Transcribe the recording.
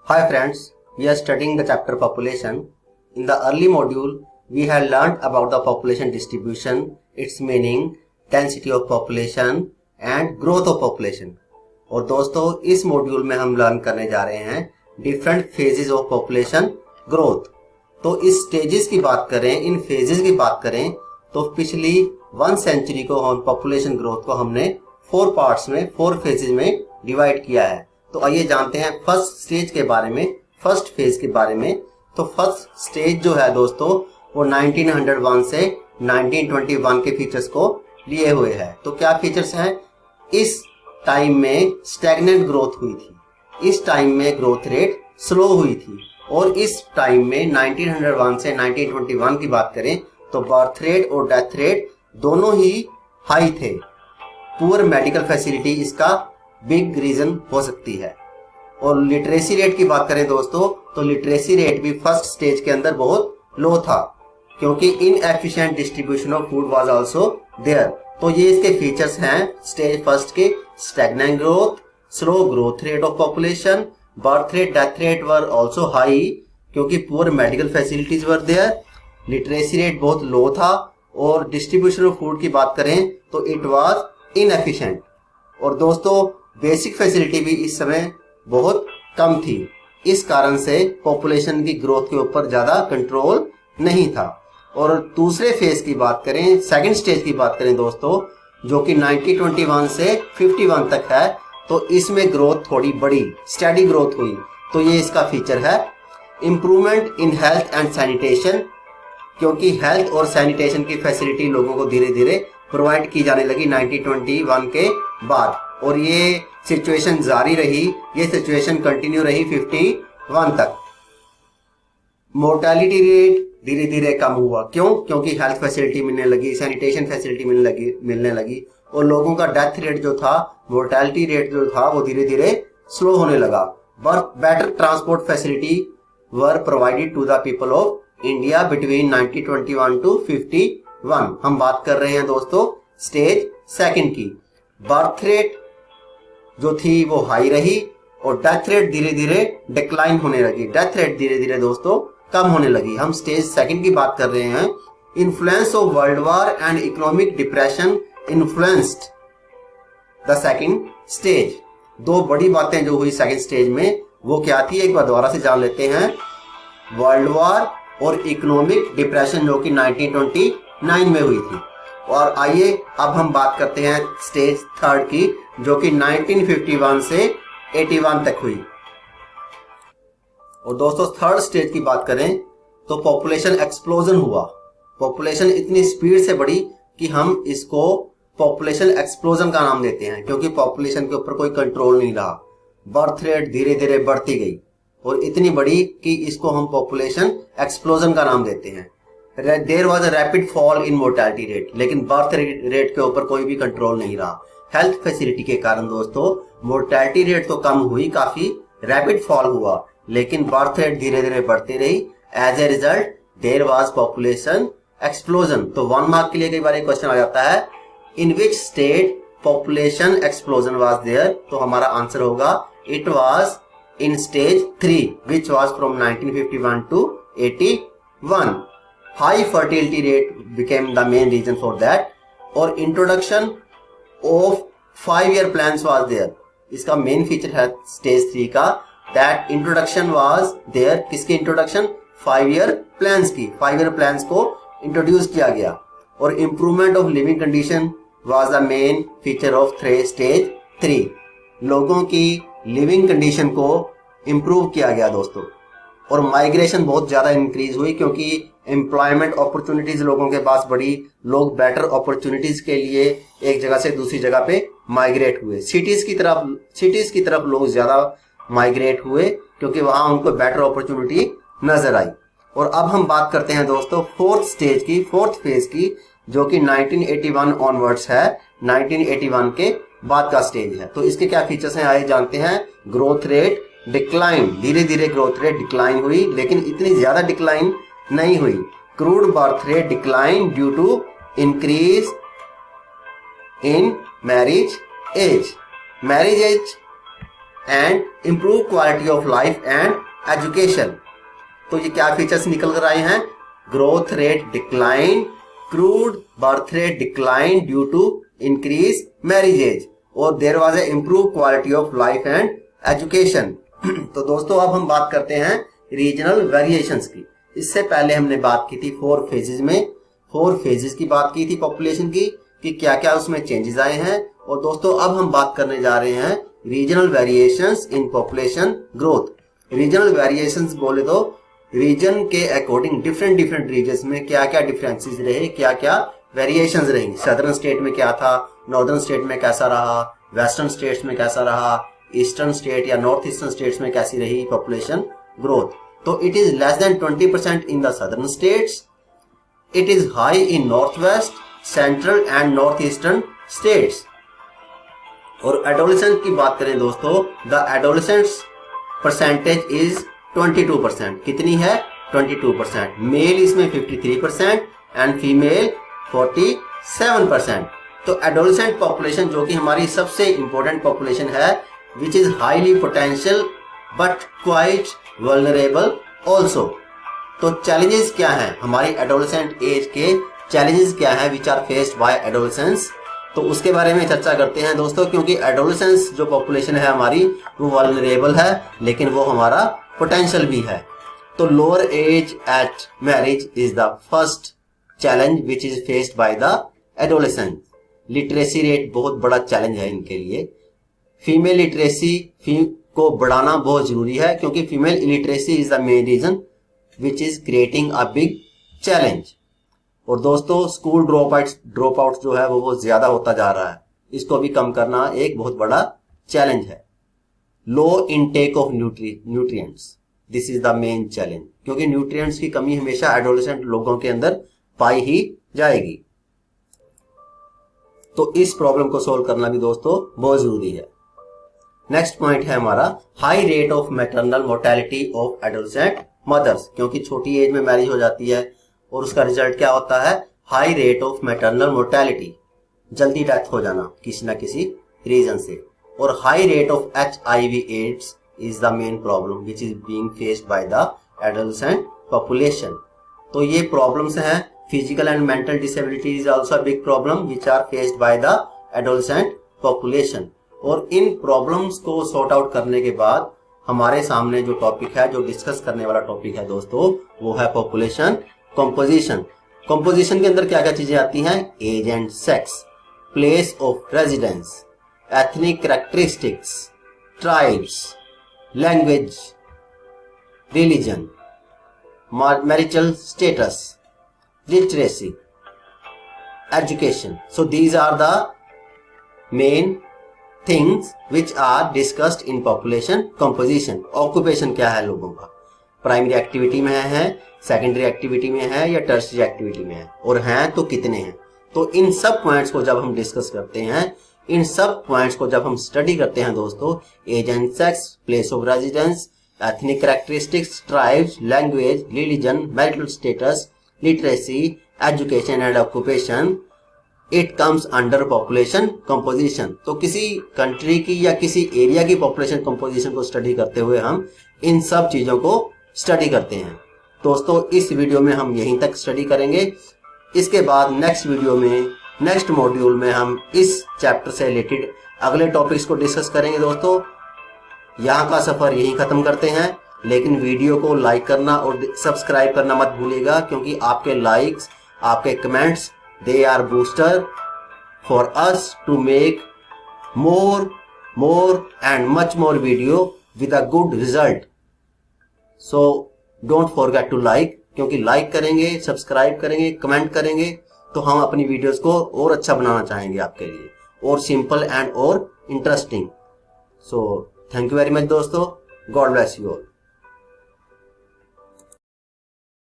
Hi friends, we are studying the chapter population. In the early module, we had learned about the population distribution, its meaning, density of population and growth of population. और दोस्तों इस module में हम learn करने जा रहे हैं different phases of population growth. तो इस स्टेजेस की बात करें, इन फेजेस की बात करें तो पिछली 1 सेंचुरी को हम पॉपुलेशन ग्रोथ को हमने 4 पार्ट्स में 4 फेजेस में डिवाइड किया है। तो आइए जानते हैं फर्स्ट स्टेज के बारे में, फर्स्ट फेज के बारे में। तो फर्स्ट स्टेज जो है दोस्तों वो 1901 से 1921 के फीचर्स को लिए हुए है। तो क्या फीचर्स हैं? इस टाइम में स्टैग्नेंट ग्रोथ हुई थी, इस टाइम में ग्रोथ रेट स्लो हुई थी, और इस टाइम में 1901 से 1921 की बात करें तो बर्थ रेट और डेथ रेट दोनों ही हाई थे। पुअर मेडिकल फैसिलिटी इसका बिग रीजन हो सकती है। और लिटरेसी रेट की बात करें दोस्तों तो लिटरेसी रेट भी फर्स्ट स्टेज के अंदर बहुत लो था, क्योंकि inefficient distribution of food was also there. तो ये इसके फीचर्स हैं स्टेज फर्स्ट के: stagnant growth, slow growth rate of population, birth rate death rate were also high क्योंकि poor medical facilities were there, literacy rate बहुत low था, और distribution of food की बात करें तो इट वाज इनएफिशिएंट। और दोस्तों बेसिक फैसिलिटी भी इस समय बहुत कम थी, इस कारण से पॉपुलेशन की ग्रोथ के ऊपर ज्यादा कंट्रोल नहीं था। और दूसरे फेज की बात करें, सेकंड स्टेज की बात करें दोस्तों, जो कि 1921 से 51 तक है, तो इसमें ग्रोथ थोड़ी बड़ी स्टेडी ग्रोथ हुई। तो ये इसका फीचर है improvement in health and sanitation, क्योंकि हेल्थ और सैनिटेशन की फैसिलिटी लोगों को धीरे धीरे प्रोवाइड की जाने लगी 1921 के बाद, और ये सिचुएशन जारी रही, ये सिचुएशन कंटिन्यू रही 51 तक। मोर्टेलिटी रेट धीरे धीरे कम हुआ, क्यों? क्योंकि हेल्थ फैसिलिटी मिलने लगी, सैनिटेशन फैसिलिटी मिलने लगी, और लोगों का डेथ रेट जो था, मोर्टेलिटी रेट जो था वो धीरे धीरे स्लो होने लगा। Better transport facility were provided to the people of India between 1921 to 51। हम बात कर रहे हैं दोस्तों स्टेज सेकंड की। बर्थ रेट जो थी वो हाई रही, और डेथ रेट धीरे धीरे डिक्लाइन होने लगी, डेथ रेट धीरे धीरे दोस्तों कम होने लगी। हम स्टेज सेकंड की बात कर रहे हैं। Influence of world war and economic depression influenced the second stage. दो बड़ी बातें जो हुई सेकंड स्टेज में वो क्या थी, एक बार दोबारा से जान लेते हैं। वर्ल्ड वॉर और इकोनॉमिक डिप्रेशन जो कि 1929 में हुई थी। और आइए अब हम बात करते हैं स्टेज थर्ड की, जो कि 1951 से 81 तक हुई। और दोस्तों थर्ड स्टेज की बात करें तो पॉपुलेशन एक्सप्लोजन हुआ। पॉपुलेशन इतनी स्पीड से बढ़ी कि हम इसको पॉपुलेशन एक्सप्लोजन का नाम देते हैं, क्योंकि पॉपुलेशन के ऊपर कोई कंट्रोल नहीं रहा। बर्थ रेट धीरे धीरे बढ़ती गई और इतनी बड़ी कि इसको हम पॉपुलेशन एक्सप्लोजन का नाम देते हैं। There was a rapid fall in mortality rate, लेकिन बर्थ रेट के ऊपर कोई भी कंट्रोल नहीं रहा। हेल्थ फैसिलिटी के कारण दोस्तों मोर्टेलिटी रेट तो कम हुई, काफी रैपिड फॉल हुआ, लेकिन बर्थ रेट धीरे धीरे बढ़ती रही। As a result there was population explosion. तो 1 मार्क के लिए कई बार क्वेश्चन आ जाता है, in which state population explosion was there. तो हमारा आंसर होगा it was in stage 3 which was from 1951 two 81। High fertility rate became the main reason for that, और introduction of 5-year plans was there. इसका main feature है stage 3 का, that introduction was there. किसकी introduction? 5-year plans की। 5-year plans को introduce किया गया। और improvement of living condition was the main feature of stage 3। लोगों की लिविंग कंडीशन को इंप्रूव किया गया दोस्तों। और माइग्रेशन बहुत ज्यादा इंक्रीज हुई, क्योंकि एम्प्लॉयमेंट अपॉर्चुनिटीज लोगों के पास बढ़ी, लोग बेटर अपॉर्चुनिटीज के लिए एक जगह से दूसरी जगह पे माइग्रेट हुए। सिटीज की तरफ लोग ज्यादा माइग्रेट हुए, क्योंकि वहां उनको बेटर अपॉर्चुनिटी नजर आई। और अब हम बात करते हैं दोस्तों फोर्थ स्टेज की, फोर्थ फेज की, जो कि 1981 ऑनवर्ड्स है, 1981 के बाद का स्टेज है। तो इसके क्या फीचर्स हैं आइए जानते हैं। ग्रोथ रेट डिक्लाइन, धीरे धीरे ग्रोथ रेट डिक्लाइन हुई, लेकिन इतनी ज्यादा डिक्लाइन नहीं हुई। Crude birth rate decline due to increase in marriage age. Marriage age and improve quality of life and education. तो ये क्या फीचर्स निकल कर आए हैं? Growth rate decline, crude birth rate decline due to increase marriage age, और there was a improve quality of life and education. तो दोस्तों अब हम बात करते हैं रीजनल वेरिएशंस की। इससे पहले हमने बात की थी 4 फेजेस में, 4 फेजेस की बात की थी पॉपुलेशन की कि क्या क्या उसमें चेंजेस आए हैं। और दोस्तों अब हम बात करने जा रहे हैं regional variations in population growth. Regional variations बोले तो रीजन के अकॉर्डिंग डिफरेंट रीजन्स में क्या क्या डिफरेंसेस रहे, क्या क्या वेरिएशंस रहेंगी। सदर्न स्टेट में क्या था, नॉर्दर्न स्टेट में कैसा रहा, वेस्टर्न स्टेट्स में कैसा रहा, ईस्टर्न स्टेट या नॉर्थ ईस्टर्न स्टेट्स में कैसी रही पॉपुलेशन ग्रोथ। तो it is less than 20% in the southern states, it is high in north west, central and north eastern states. और एडोलेसेंट की बात करें दोस्तों, द एडोलेसेंट्स परसेंटेज इज 22%। कितनी है? 22%। मेल इसमें 53% एंड फीमेल 47%। तो एडोलेसेंट पॉपुलेशन जो कि हमारी सबसे इंपॉर्टेंट पॉपुलेशन है, which is highly potential but quite vulnerable also. तो चैलेंजेस क्या हैं हमारी एडोलेसेंट एज के, चैलेंजेस क्या हैं which are faced by adolescence, तो उसके बारे में चर्चा करते हैं दोस्तों। क्योंकि एडोलेसेंस जो पॉपुलेशन है हमारी वो वल्नरेबल है, लेकिन वो हमारा पोटेंशियल भी है। तो lower age at marriage is the first challenge which is faced by the adolescent. Literacy rate बहुत बड़ा चैलेंज है इनके लिए। फीमेल लिटरेसी को बढ़ाना बहुत जरूरी है, क्योंकि female illiteracy is the main reason which is creating a big challenge. और दोस्तों स्कूल ड्रॉप आउट जो है वो बहुत ज्यादा होता जा रहा है, इसको भी कम करना एक बहुत बड़ा चैलेंज है। Low intake of nutrients, this is the main challenge, क्योंकि न्यूट्रिएंट्स की कमी हमेशा एडोलेसेंट लोगों के अंदर पाई ही जाएगी। तो इस प्रॉब्लम को सोल्व करना भी दोस्तों बहुत जरूरी है। नेक्स्ट पॉइंट है हमारा high rate of maternal mortality of adolescent mothers, क्योंकि छोटी एज में मैरिज हो जाती है और उसका रिजल्ट क्या होता है? High rate of maternal mortality, जल्दी डेथ हो जाना किसी ना किसी रीजन से। और high rate of HIV AIDS is the main problem which is being faced by the adolescent population. तो ये प्रॉब्लम्स हैं। Physical and mental disability is also a big problem which are faced by the adolescent population. और इन problems को sort out करने के बाद हमारे सामने जो टॉपिक है, जो डिस्कस करने वाला टॉपिक है दोस्तों, वो है पॉपुलेशन कंपोजिशन। कंपोजिशन के अंदर क्या क्या चीजें आती हैं? Age and sex, place of residence, ethnic characteristics, tribes, language, religion, marital status, literacy, education. So these are the main things which are discussed in population composition. Occupation क्या है लोगों का, प्राइमरी एक्टिविटी में है, सेकेंडरी एक्टिविटी में है या tertiary activity में है, और हैं तो कितने हैं। तो इन सब पॉइंट्स को जब हम डिस्कस करते हैं, इन सब पॉइंट्स को जब हम स्टडी करते हैं दोस्तों, age and sex, place of residence, ethnic characteristics, tribes, language, religion, marital status, literacy, education and occupation, it comes under population composition. तो किसी कंट्री की या किसी एरिया की पॉपुलेशन कंपोजिशन को स्टडी करते हुए हम इन सब चीजों को स्टडी करते हैं। दोस्तों इस वीडियो में हम यहीं तक स्टडी करेंगे। इसके बाद नेक्स्ट वीडियो में, नेक्स्ट मॉड्यूल में हम इस चैप्टर से रिलेटेड अगले टॉपिक्स को डिस्कस करेंगे। दोस्तों यहाँ का सफर यहीं खत्म करते हैं, लेकिन वीडियो को लाइक करना और सब्सक्राइब करना मत भूलिएगा, क्योंकि आपके लाइक्स, आपके comments, they are booster for us to make more and much more video with a good result. So don't forget to like, क्योंकि लाइक करेंगे, सब्सक्राइब करेंगे, कमेंट करेंगे तो हम अपनी वीडियोस को और अच्छा बनाना चाहेंगे आपके लिए, और सिंपल एंड और interesting. So thank you very much दोस्तों, गॉड ब्लेस यू ऑल।